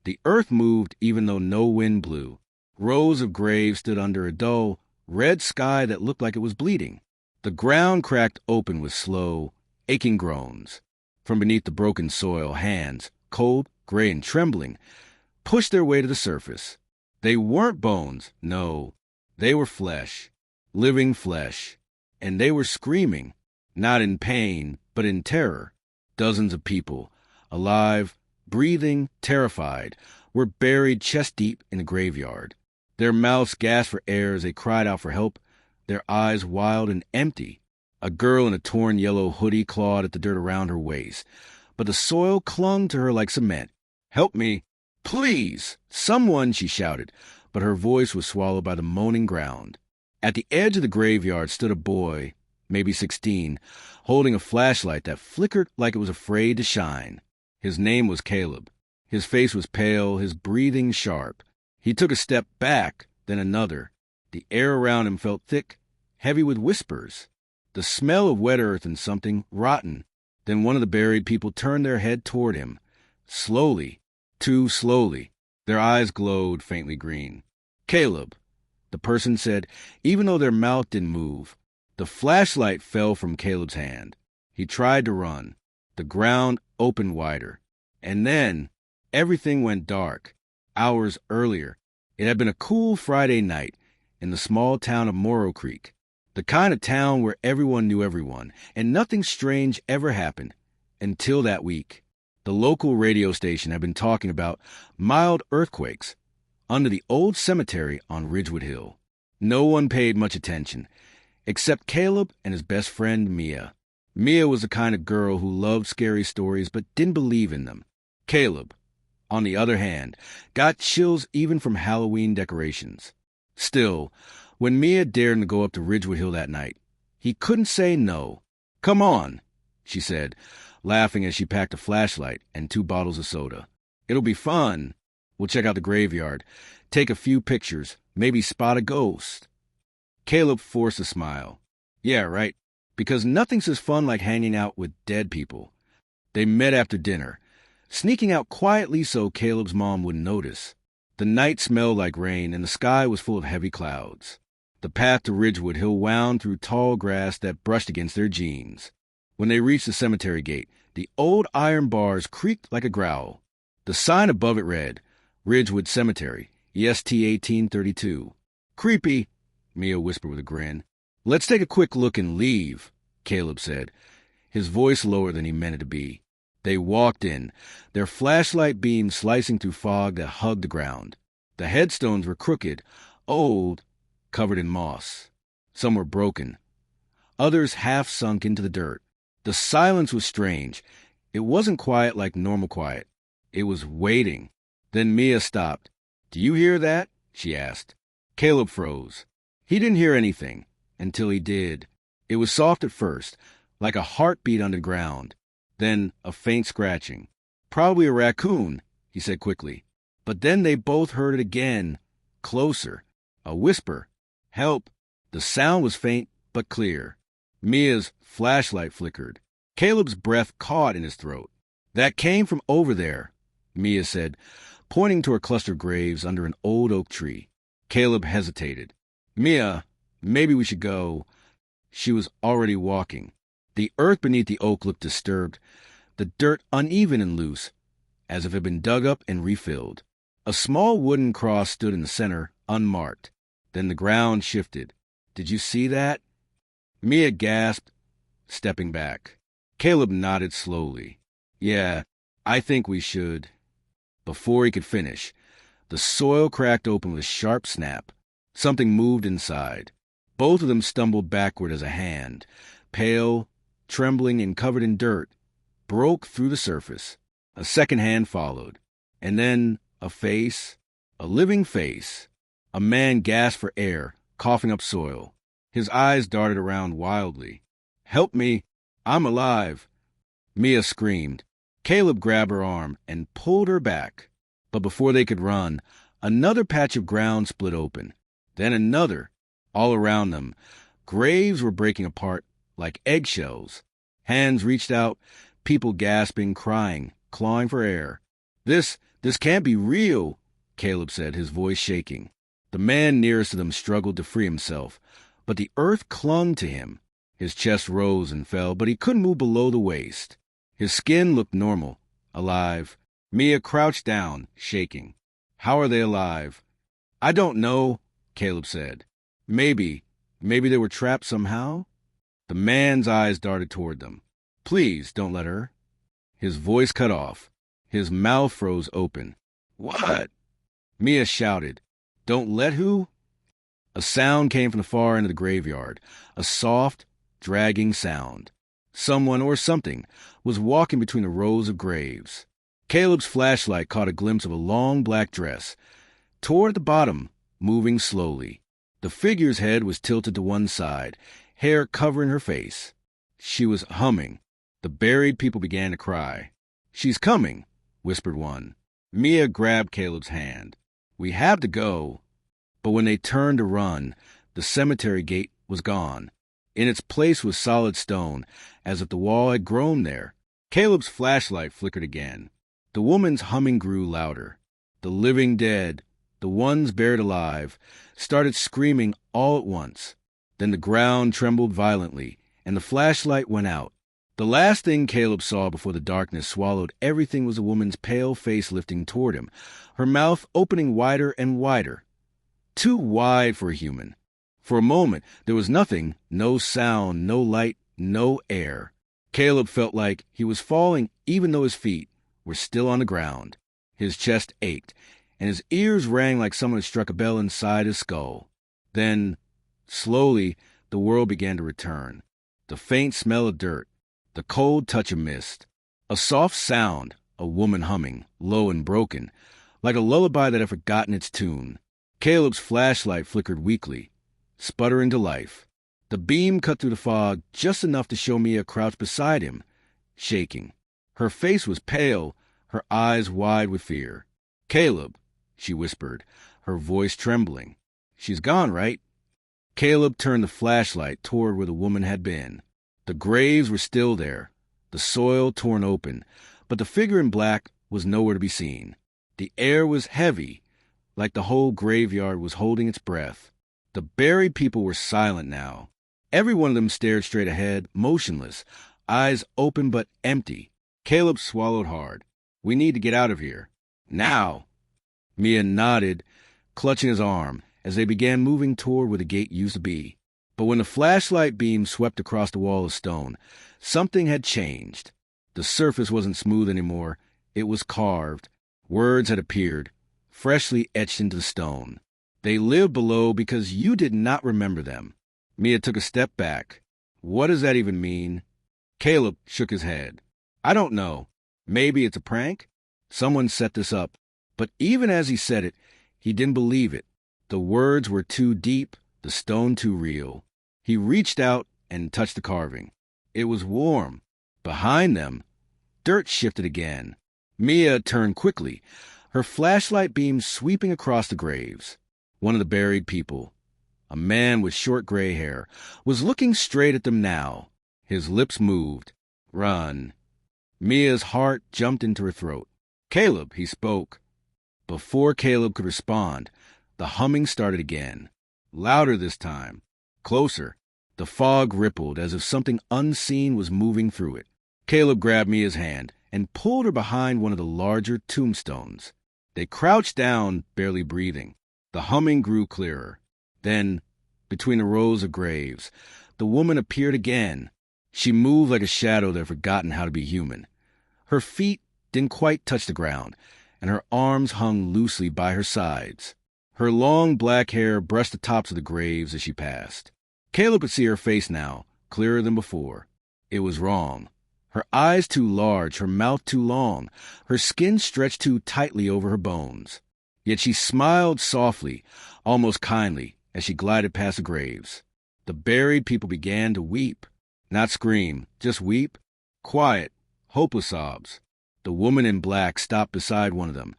The earth moved even though no wind blew. Rows of graves stood under a dull, red sky that looked like it was bleeding. The ground cracked open with slow, aching groans. From beneath the broken soil, hands, cold, gray, and trembling, pushed their way to the surface. They weren't bones, no. They were flesh, living flesh. And they were screaming, not in pain, but in terror. Dozens of people, alive, breathing, terrified, were buried chest-deep in a graveyard. Their mouths gasped for air as they cried out for help, their eyes wild and empty. A girl in a torn yellow hoodie clawed at the dirt around her waist, but the soil clung to her like cement. "Help me! Please! Someone!" she shouted, but her voice was swallowed by the moaning ground. At the edge of the graveyard stood a boy, maybe 16, holding a flashlight that flickered like it was afraid to shine. His name was Caleb. His face was pale, his breathing sharp. He took a step back, then another. The air around him felt thick, heavy with whispers. The smell of wet earth and something rotten. Then one of the buried people turned their head toward him. Slowly, too slowly. Their eyes glowed faintly green. "Caleb," the person said, even though their mouth didn't move. The flashlight fell from Caleb's hand. He tried to run. The ground opened wider. And then everything went dark. Hours earlier, it had been a cool Friday night in the small town of Morrow Creek, the kind of town where everyone knew everyone, and nothing strange ever happened until that week. The local radio station had been talking about mild earthquakes under the old cemetery on Ridgewood Hill. No one paid much attention, except Caleb and his best friend, Mia. Mia was the kind of girl who loved scary stories but didn't believe in them. Caleb, on the other hand, got chills even from Halloween decorations. Still, when Mia dared him to go up to Ridgewood Hill that night, he couldn't say no. "Come on," she said, laughing as she packed a flashlight and 2 bottles of soda. "It'll be fun. We'll check out the graveyard, take a few pictures, maybe spot a ghost." Caleb forced a smile. "Yeah, right, because nothing's as fun like hanging out with dead people." They met after dinner, sneaking out quietly so Caleb's mom wouldn't notice. The night smelled like rain, and the sky was full of heavy clouds. The path to Ridgewood Hill wound through tall grass that brushed against their jeans. When they reached the cemetery gate, the old iron bars creaked like a growl. The sign above it read, "Ridgewood Cemetery, EST 1832. "Creepy," Mia whispered with a grin. "Let's take a quick look and leave," Caleb said, his voice lower than he meant it to be. They walked in, their flashlight beams slicing through fog that hugged the ground. The headstones were crooked, old, covered in moss. Some were broken. Others half sunk into the dirt. The silence was strange. It wasn't quiet like normal quiet. It was waiting. Then Mia stopped. "Do you hear that?" she asked. Caleb froze. He didn't hear anything until he did. It was soft at first, like a heartbeat underground. Then a faint scratching. "Probably a raccoon," he said quickly. But then they both heard it again, closer. A whisper. "Help!" The sound was faint but clear. Mia's flashlight flickered. Caleb's breath caught in his throat. "That came from over there," Mia said, pointing to a cluster of graves under an old oak tree. Caleb hesitated. "Mia, maybe we should go." She was already walking. The earth beneath the oak looked disturbed, the dirt uneven and loose, as if it had been dug up and refilled. A small wooden cross stood in the center, unmarked. Then the ground shifted. "Did you see that?" Mia gasped, stepping back. Caleb nodded slowly. "Yeah, I think we should." Before he could finish, the soil cracked open with a sharp snap. Something moved inside. Both of them stumbled backward as a hand, pale, trembling and covered in dirt, broke through the surface. A second hand followed. And then a face, a living face. A man gasped for air, coughing up soil. His eyes darted around wildly. "Help me! I'm alive!" Mia screamed. Caleb grabbed her arm and pulled her back. But before they could run, another patch of ground split open. Then another. All around them, graves were breaking apart like eggshells. Hands reached out, people gasping, crying, clawing for air. This This can't be real, Caleb said, his voice shaking. The man nearest to them struggled to free himself, but the earth clung to him. His chest rose and fell, but he couldn't move below the waist. His skin looked normal, alive. Mia crouched down, shaking. How are they alive? I don't know, Caleb said. Maybe they were trapped somehow? The man's eyes darted toward them. Please, don't let her. His voice cut off. His mouth froze open. What? Mia shouted. Don't let who? A sound came from the far end of the graveyard, a soft, dragging sound. Someone or something was walking between the rows of graves. Caleb's flashlight caught a glimpse of a long black dress. Toward the bottom, moving slowly. The figure's head was tilted to one side, hair covering her face. She was humming. The buried people began to cry. She's coming, whispered one. Mia grabbed Caleb's hand. We have to go. But when they turned to run, the cemetery gate was gone. In its place was solid stone, as if the wall had grown there. Caleb's flashlight flickered again. The woman's humming grew louder. The living dead, the ones buried alive, started screaming all at once. Then the ground trembled violently, and the flashlight went out. The last thing Caleb saw before the darkness swallowed everything was a woman's pale face lifting toward him, her mouth opening wider and wider. Too wide for a human. For a moment, there was nothing, no sound, no light, no air. Caleb felt like he was falling even though his feet were still on the ground. His chest ached, and his ears rang like someone had struck a bell inside his skull. Then, slowly, the world began to return. The faint smell of dirt, the cold touch of mist, a soft sound, a woman humming, low and broken, like a lullaby that had forgotten its tune. Caleb's flashlight flickered weakly, sputtering to life. The beam cut through the fog just enough to show Mia crouched beside him, shaking. Her face was pale, her eyes wide with fear. Caleb, she whispered, her voice trembling. She's gone, right? Caleb turned the flashlight toward where the woman had been. The graves were still there, the soil torn open, but the figure in black was nowhere to be seen. The air was heavy, like the whole graveyard was holding its breath. The buried people were silent now. Every one of them stared straight ahead, motionless, eyes open but empty. Caleb swallowed hard. We need to get out of here. Now! Mia nodded, clutching his arm, as they began moving toward where the gate used to be. But when the flashlight beam swept across the wall of stone, something had changed. The surface wasn't smooth anymore. It was carved. Words had appeared, freshly etched into the stone. They lived below because you did not remember them. Mia took a step back. What does that even mean? Caleb shook his head. I don't know. Maybe it's a prank? Someone set this up. But even as he said it, he didn't believe it. The words were too deep, the stone too real. He reached out and touched the carving. It was warm. Behind them, dirt shifted again. Mia turned quickly, her flashlight beam sweeping across the graves. One of the buried people, a man with short gray hair, was looking straight at them now. His lips moved. Run. Mia's heart jumped into her throat. Caleb, he spoke. Before Caleb could respond, the humming started again. Louder this time. Closer. The fog rippled as if something unseen was moving through it. Caleb grabbed Mia's hand and pulled her behind one of the larger tombstones. They crouched down, barely breathing. The humming grew clearer. Then, between the rows of graves, the woman appeared again. She moved like a shadow that had forgotten how to be human. Her feet didn't quite touch the ground, and her arms hung loosely by her sides. Her long black hair brushed the tops of the graves as she passed. Caleb could see her face now, clearer than before. It was wrong. Her eyes too large, her mouth too long, her skin stretched too tightly over her bones. Yet she smiled softly, almost kindly, as she glided past the graves. The buried people began to weep. Not scream, just weep. Quiet, hopeless sobs. The woman in black stopped beside one of them,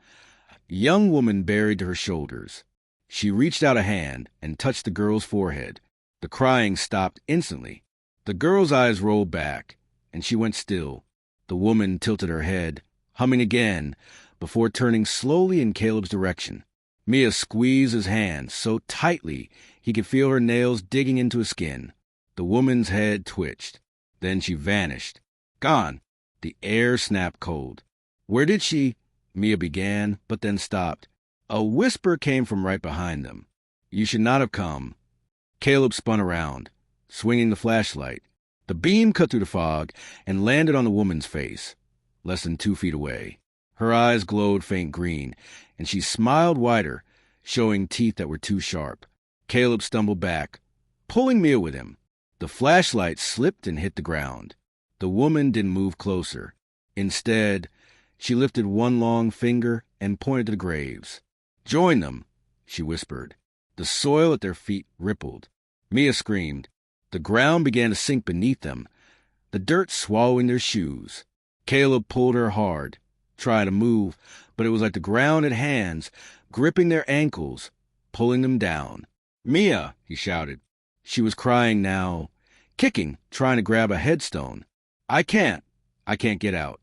a young woman buried to her shoulders. She reached out a hand and touched the girl's forehead. The crying stopped instantly. The girl's eyes rolled back, and she went still. The woman tilted her head, humming again, before turning slowly in Caleb's direction. Mia squeezed his hand so tightly he could feel her nails digging into his skin. The woman's head twitched. Then she vanished. Gone. The air snapped cold. Where did she? Mia began, but then stopped. A whisper came from right behind them. You should not have come. Caleb spun around, swinging the flashlight. The beam cut through the fog and landed on the woman's face, less than 2 feet away. Her eyes glowed faint green, and she smiled wider, showing teeth that were too sharp. Caleb stumbled back, pulling Mia with him. The flashlight slipped and hit the ground. The woman didn't move closer. Instead, she lifted one long finger and pointed to the graves. Join them, she whispered. The soil at their feet rippled. Mia screamed. The ground began to sink beneath them, the dirt swallowing their shoes. Caleb pulled her hard, trying to move, but it was like the ground had hands, gripping their ankles, pulling them down. Mia, he shouted. She was crying now, kicking, trying to grab a headstone. I can't get out.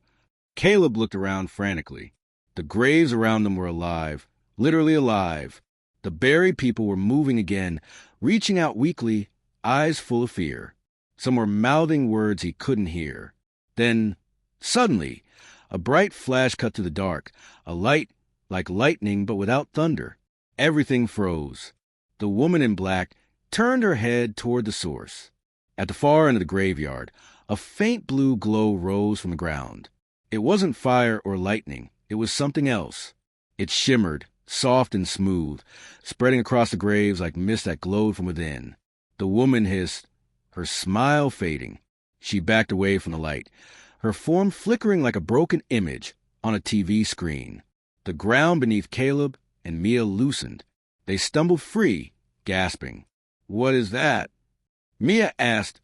Caleb looked around frantically. The graves around them were alive, literally alive. The buried people were moving again, reaching out weakly, eyes full of fear. Some were mouthing words he couldn't hear. Then, suddenly, a bright flash cut through the dark, a light like lightning but without thunder. Everything froze. The woman in black turned her head toward the source. At the far end of the graveyard, a faint blue glow rose from the ground. It wasn't fire or lightning. It was something else. It shimmered, soft and smooth, spreading across the graves like mist that glowed from within. The woman hissed, her smile fading. She backed away from the light, her form flickering like a broken image on a TV screen. The ground beneath Caleb and Mia loosened. They stumbled free, gasping. What is that? Mia asked,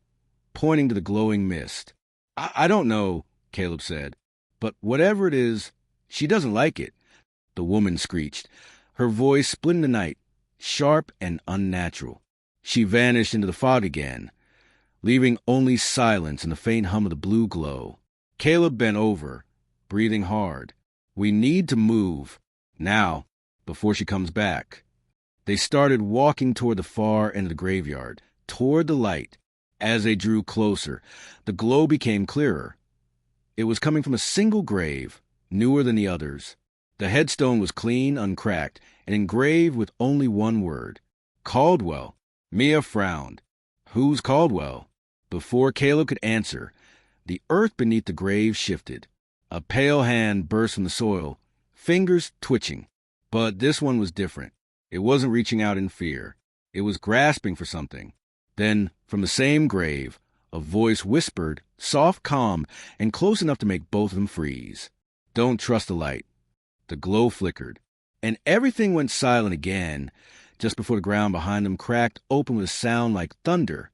pointing to the glowing mist. I don't know, Caleb said. But whatever it is, she doesn't like it. The woman screeched. Her voice split in the night, sharp and unnatural. She vanished into the fog again, leaving only silence and the faint hum of the blue glow. Caleb bent over, breathing hard. We need to move, now, before she comes back. They started walking toward the far end of the graveyard, toward the light. As they drew closer, the glow became clearer. It was coming from a single grave, newer than the others. The headstone was clean, uncracked, and engraved with only one word. Caldwell. Mia frowned. Who's Caldwell? Before Caleb could answer, the earth beneath the grave shifted. A pale hand burst from the soil, fingers twitching. But this one was different. It wasn't reaching out in fear. It was grasping for something. Then, from the same grave, a voice whispered, soft, calm, and close enough to make both of them freeze. Don't trust the light. The glow flickered, and everything went silent again, just before the ground behind them cracked open with a sound like thunder